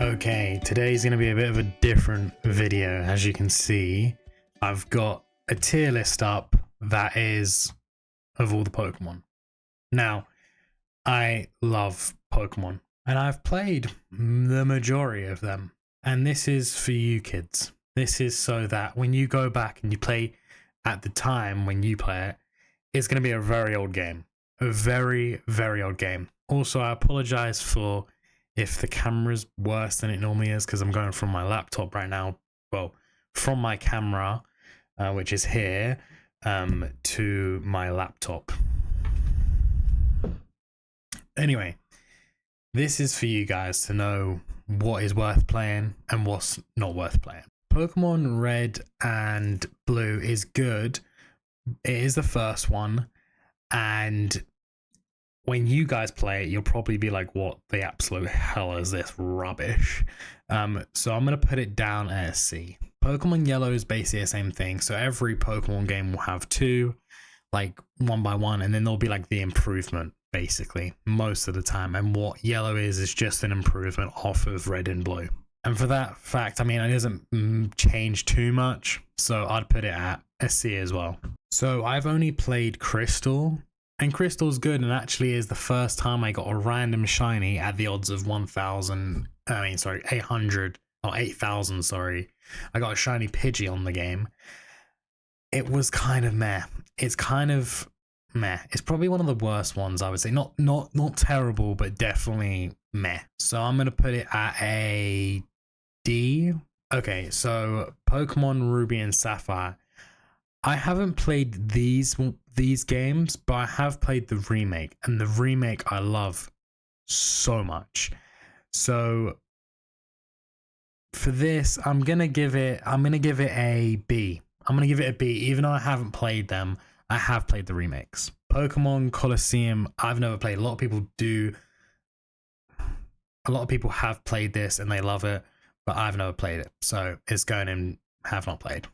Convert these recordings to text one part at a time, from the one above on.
Okay, today's going to be a bit of a different video. As you can see, I've got a tier list up that is of all the Pokemon. Now, I love Pokemon and I've played the majority of them. And this is for you kids. This is so that when you go back and you play at the time when you play it, it's going to be a very old game. A very, very old game. Also, I apologize for if the camera's worse than it normally is, because I'm going from my laptop right now, well, from my camera, which is here, to my laptop. Anyway, this is for you guys to know what is worth playing and what's not worth playing. Pokemon Red and Blue is good. It is the first one, and when you guys play it, you'll probably be like, what the absolute hell is this rubbish? So I'm going to put it down as C. Pokemon Yellow is basically the same thing. So every Pokemon game will have two, like one by one, and then there'll be like the improvement, basically, most of the time. And what Yellow is just an improvement off of Red and Blue. And for that fact, I mean, it doesn't change too much. So I'd put it at a C as well. So I've only played Crystal. And Crystal's good, and actually is the first time I got a random shiny at the odds of 800 or 8,000, sorry. I got a shiny Pidgey on the game. It was kind of meh. It's kind of meh. It's probably one of the worst ones, I would say. Not terrible, but definitely meh. So I'm going to put it at a D. Okay, so Pokemon Ruby and Sapphire. I haven't played these games, but I have played the remake, and the remake I love so much. So for this, I'm gonna give it a B. I'm gonna give it a B, even though I haven't played them. I have played the remakes. Pokemon Colosseum, I've never played. A lot of people do. A lot of people have played this and they love it, but I've never played it. So it's going in have not played.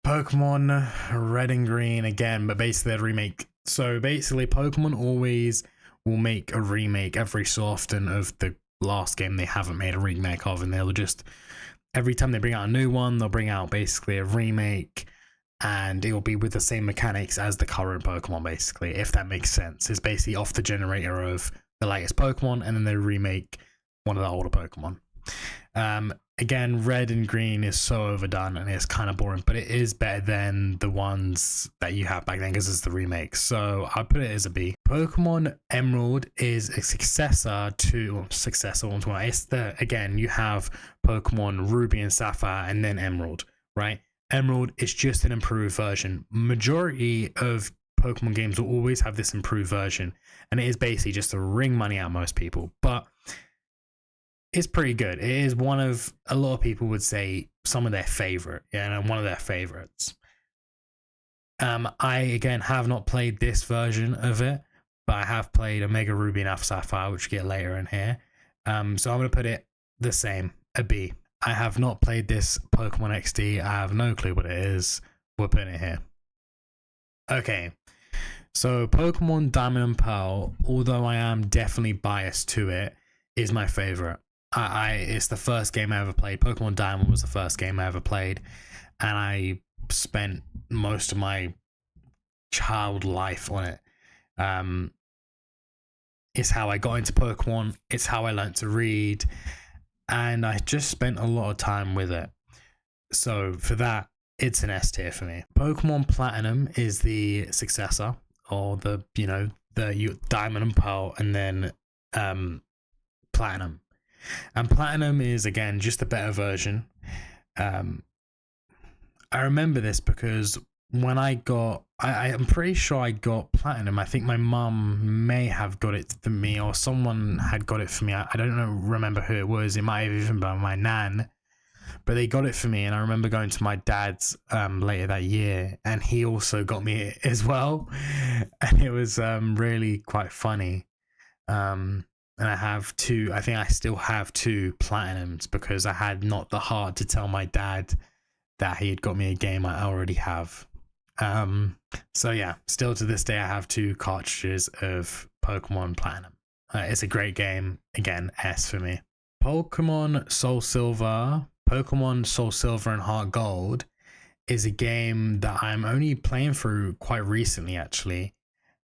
Pokemon Red and Green again, but basically a remake. So basically Pokemon always will make a remake every so often of the last game they haven't made a remake of, and they'll just, every time they bring out a new one, they'll bring out basically a remake, and it will be with the same mechanics as the current Pokemon, basically, if that makes sense. It's basically off the generator of the latest Pokemon, and then they remake one of the older Pokemon. Again, Red and Green is so overdone and it's kind of boring, but it is better than the ones that you have back then because it's the remake. So I'll put it as a B. Pokemon Emerald is a successor to it's the, again, you have Pokemon Ruby and Sapphire and then Emerald, right? Emerald is just an improved version. Majority of Pokemon games will always have this improved version, and it is basically just to wring money out of most people, but it's pretty good. It is one of, a lot of people would say, some of their favorite, yeah, and one of their favorites. I again have not played this version of it, but I have played Omega Ruby and Alpha Sapphire, which we get later in here. So I'm going to put it the same, a B. I have not played this Pokemon XD. I have no clue what it is. We're putting it here. Okay, so Pokemon Diamond and Pearl, although I am definitely biased to it, is my favorite. It's the first game I ever played. Pokemon Diamond was the first game I ever played, and I spent most of my child life on it. It's how I got into Pokemon. It's how I learned to read, and I just spent a lot of time with it. So for that, it's an S tier for me. Pokemon Platinum is the successor, or the Diamond and Pearl, and then Platinum. And Platinum is, again, just a better version. I remember this because when I got, I'm pretty sure I got Platinum. I think my mum may have got it for me, or someone had got it for me. I don't remember who it was. It might have even been my nan. But they got it for me, and I remember going to my dad's later that year, and he also got me it as well. And it was really quite funny. And I have two, I think I still have two Platinums because I had not the heart to tell my dad that he had got me a game I already have. So yeah, still to this day I have two cartridges of Pokemon Platinum. It's a great game. Again, S for me. Pokemon Soul Silver, Pokemon Soul Silver and Heart Gold is a game that I'm only playing through quite recently, actually.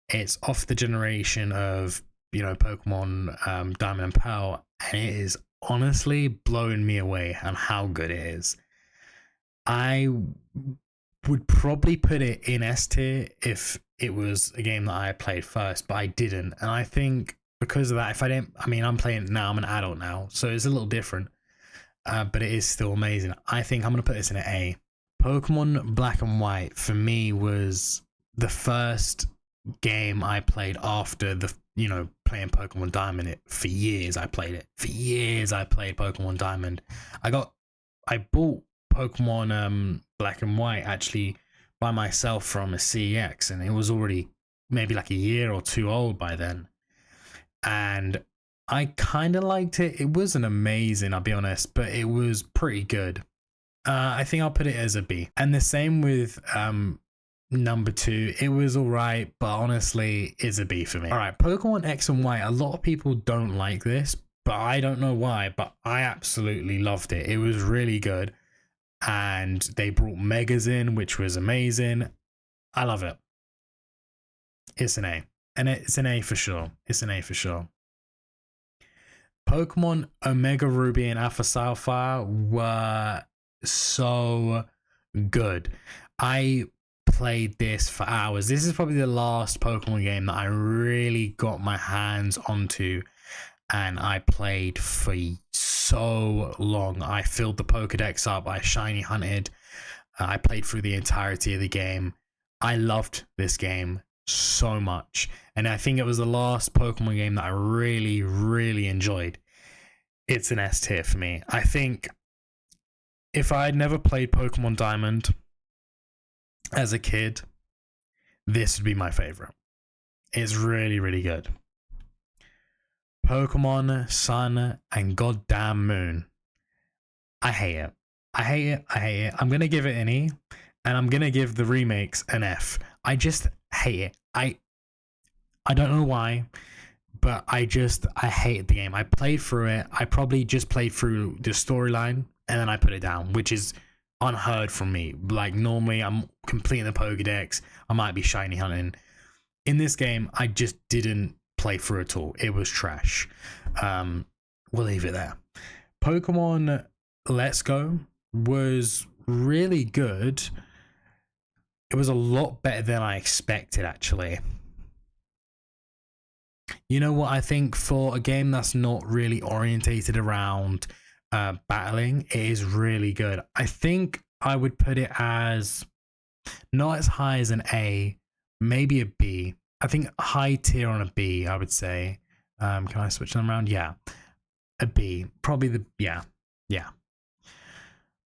It's off the generation of, Pokemon Diamond and Pearl, and it is honestly blowing me away on how good it is. I would probably put it in S tier if it was a game that I played first, but I didn't. And I think because of that, if I didn't, I'm playing it now, I'm an adult now, so it's a little different, but it is still amazing. I think I'm going to put this in an A. Pokemon Black and White for me was the first game I played after playing Pokemon Diamond. For years I played it. For years I played Pokemon Diamond. I bought Pokemon Black and White actually by myself from a CEX, and it was already maybe like a year or two old by then. And I kind of liked it. It wasn't amazing, I'll be honest, but it was pretty good. I think I'll put it as a B. And the same with number 2. It was all right, but honestly, it's a B for me. All right, Pokemon X and Y. A lot of people don't like this, but I don't know why, but I absolutely loved it. It was really good. And they brought Megas in, which was amazing. I love it. It's an A. And it's an A for sure. It's an A for sure. Pokemon Omega Ruby and Alpha Sapphire were so good. I played this for hours. This is probably the last Pokemon game that I really got my hands onto, and I played for so long. I filled the Pokedex up. I shiny hunted. I played through the entirety of the game. I loved this game so much, and I think it was the last Pokemon game that I really, really enjoyed. It's an S tier for me. I think if I had never played Pokemon Diamond as a kid, this would be my favorite. It's really, really good. Pokemon Sun and Goddamn Moon. I hate it. I hate it. I hate it. I'm going to give it an E, and I'm going to give the remakes an F. I just hate it. I don't know why, but I hate the game. I played through it. I probably just played through the storyline, and then I put it down, which is unheard from me. Like, normally I'm completing the Pokedex. I might be shiny hunting. In this game, I just didn't play through at all. It was trash. We'll leave it there. Pokemon Let's Go was really good. It was a lot better than I expected, actually. You know what? I think for a game that's not really orientated around battling, it is really good. I think I would put it as not as high as an A, maybe a B. I think high tier on a B, I would say. Can I switch them around? Yeah, a B. Probably yeah.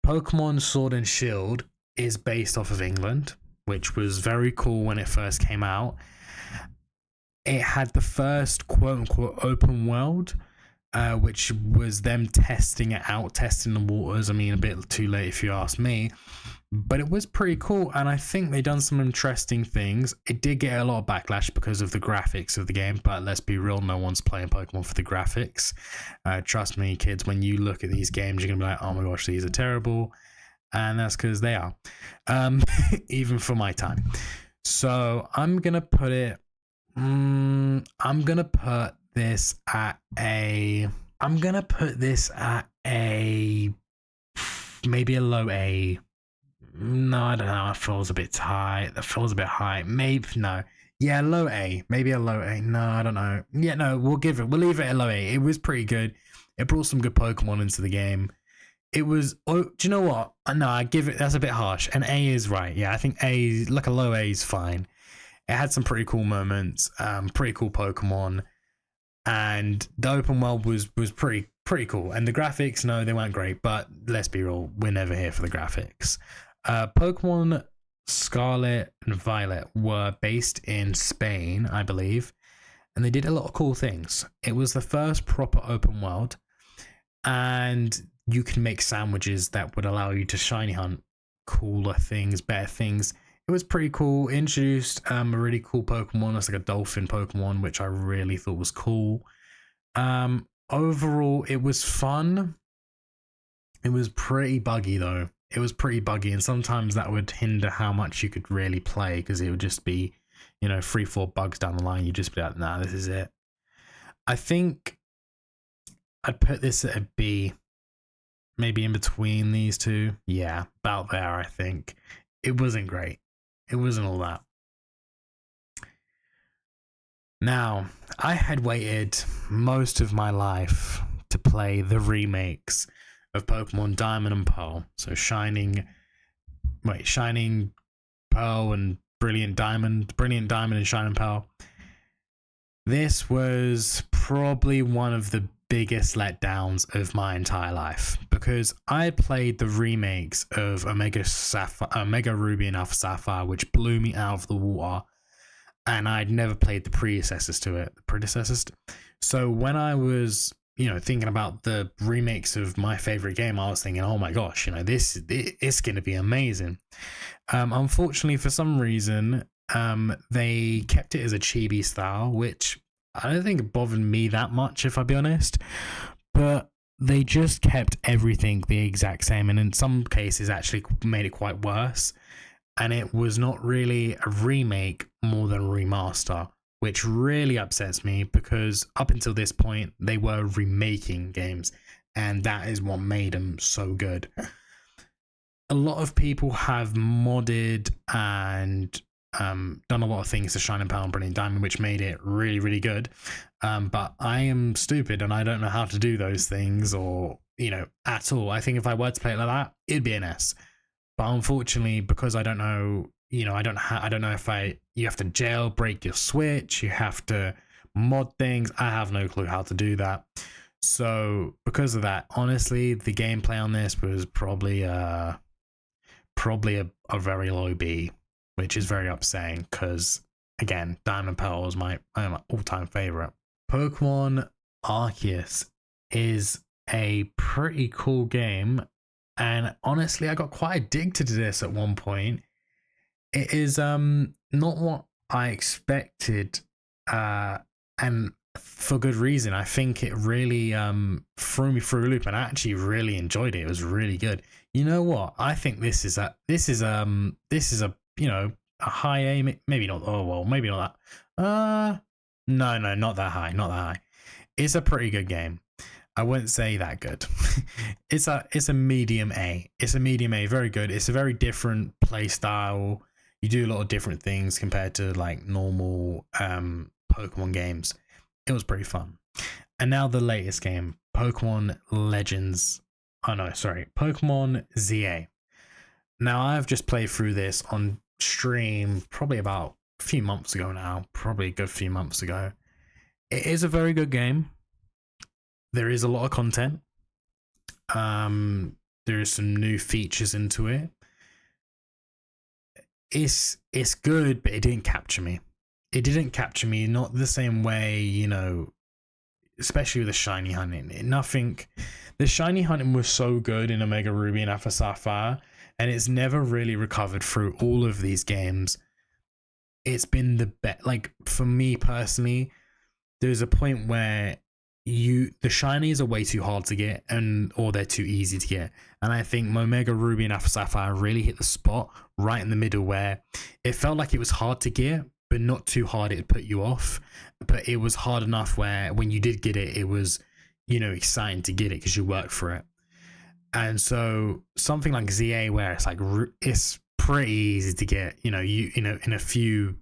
Pokemon Sword and Shield is based off of England, which was very cool when it first came out. It had the first quote-unquote open world, which was them testing it out, testing the waters. I mean, a bit too late if you ask me, but it was pretty cool, and I think they done some interesting things. It did get a lot of backlash because of the graphics of the game, but let's be real, no one's playing Pokemon for the graphics. Trust me, kids, when you look at these games, you're gonna be like, oh my gosh, these are terrible, and that's because they are, even for my time. So I'm gonna put it. I'm gonna put this at a. I'm gonna put this at a. Maybe a low A. No, I don't know. That feels a bit high. That feels a bit high. Maybe no. Yeah, low A. Maybe a low A. No, I don't know. Yeah, no. We'll leave it a low A. It was pretty good. It brought some good Pokemon into the game. It was. Oh, do you know what? No, I give it. That's a bit harsh. An A is right. Yeah, I think A. Like a low A is fine. It had some pretty cool moments. Pretty cool Pokemon, and the open world was pretty cool. And the graphics, no, they weren't great. But let's be real, we're never here for the graphics. Pokemon Scarlet and Violet were based in Spain, I believe, and they did a lot of cool things. It was the first proper open world, and you can make sandwiches that would allow you to shiny hunt cooler things, better things. It was pretty cool. Introduced a really cool Pokemon. It's like a dolphin Pokemon, which I really thought was cool. overall, it was fun. It was pretty buggy though. It was pretty buggy, and sometimes that would hinder how much you could really play because it would just be, 3-4 bugs down the line. You'd just be like, nah, this is it. I think I'd put this at a B, maybe in between these two. Yeah, about there, I think. It wasn't great. It wasn't all that. Now, I had waited most of my life to play the remakes of Pokemon Diamond and Pearl. So Shining Pearl and Brilliant Diamond and Shining Pearl. This was probably one of the biggest letdowns of my entire life because I played the remakes of Omega Ruby and Alpha Sapphire, which blew me out of the water, and I'd never played the predecessors. So when I was, thinking about the remakes of my favorite game, I was thinking, oh my gosh, this is going to be amazing. Unfortunately, for some reason, they kept it as a chibi style, which I don't think bothered me that much, if I'll be honest. But they just kept everything the exact same, and in some cases actually made it quite worse. And it was not really a remake more than a remaster, which really upsets me because up until this point, they were remaking games, and that is what made them so good. A lot of people have modded and done a lot of things to Shining Pearl and Brilliant Diamond, which made it really, really good. But I am stupid and I don't know how to do those things or, at all. I think if I were to play it like that, it'd be an S. But unfortunately, because I don't know, I don't know if you have to jailbreak your Switch, you have to mod things. I have no clue how to do that. So because of that, honestly, the gameplay on this was probably a very low B, which is very upsetting because, again, Diamond Pearl was my all-time favorite. Pokemon Arceus is a pretty cool game, and honestly, I got quite addicted to this at one point. It is not what I expected, and for good reason. I think it really threw me through a loop, and I actually really enjoyed it. It was really good. You know what? I think this is a a high A, maybe not. Oh well, maybe not that. No, not that high, not that high. It's a pretty good game. I wouldn't say that good. It's a medium A. It's a medium A, very good. It's a very different play style. You do a lot of different things compared to like normal Pokemon games. It was pretty fun. And now the latest game, Pokemon Legends. Oh no, sorry, Pokemon ZA. Now I've just played through this on stream probably about a few months ago now, probably a good few months ago. It is a very good game. There is a lot of content. There is some new features into it. It's good, but it didn't capture me. It didn't capture me, not the same way, especially with the shiny hunting. The shiny hunting was so good in Omega Ruby and Alpha Sapphire, and it's never really recovered through all of these games. It's been the best. Like, for me personally, there's a point where the shinies are way too hard to get or they're too easy to get, and I think Omega Ruby and Alpha Sapphire really hit the spot right in the middle where it felt like it was hard to get but not too hard it'd put you off, but it was hard enough where when you did get it, it was exciting to get it because you worked for it. And so something like ZA, where it's like it's pretty easy to get, in a few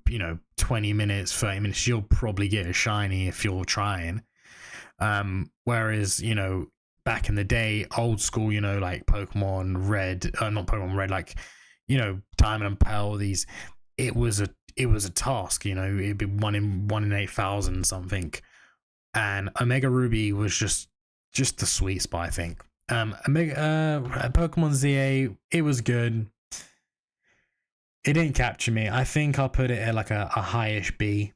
20 minutes 30 minutes you'll probably get a shiny if you're trying. Whereas, back in the day, old school, like Pokemon Red, not Pokemon Red, like, Diamond and Pearl, it was a task, it'd be 1 in 8,000 something. And Omega Ruby was just the sweet spot, I think. Pokemon ZA, it was good. It didn't capture me. I think I'll put it at like a highish B.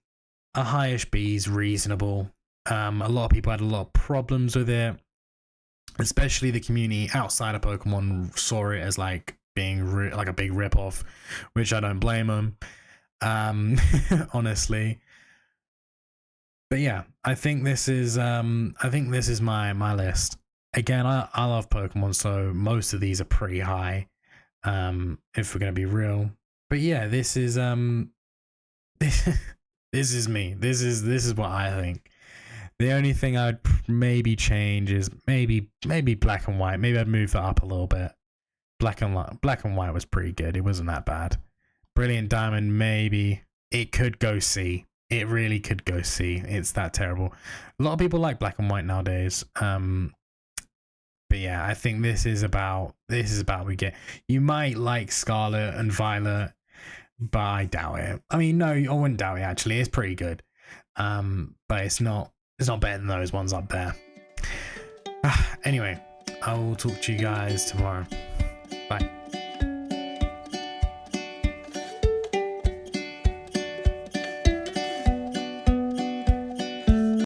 A highish B is reasonable. A lot of people had a lot of problems with it, especially the community outside of Pokemon saw it as like being like a big ripoff, which I don't blame them. Honestly, But yeah, I think this is my list. Again, I love Pokemon, so most of these are pretty high. If we're gonna be real. But yeah, this is this is me. This is what I think. The only thing I'd maybe change is maybe black and white. Maybe I'd move that up a little bit. Black and white was pretty good. It wasn't that bad. Brilliant Diamond, maybe it could go C. It really could go C. It's that terrible. A lot of people like black and white nowadays. But yeah, I think this is about we get. You might like Scarlet and Violet, but I doubt it. I mean, no, I wouldn't doubt it. Actually, it's pretty good. But it's not better than those ones up there. Anyway, I will talk to you guys tomorrow. Bye.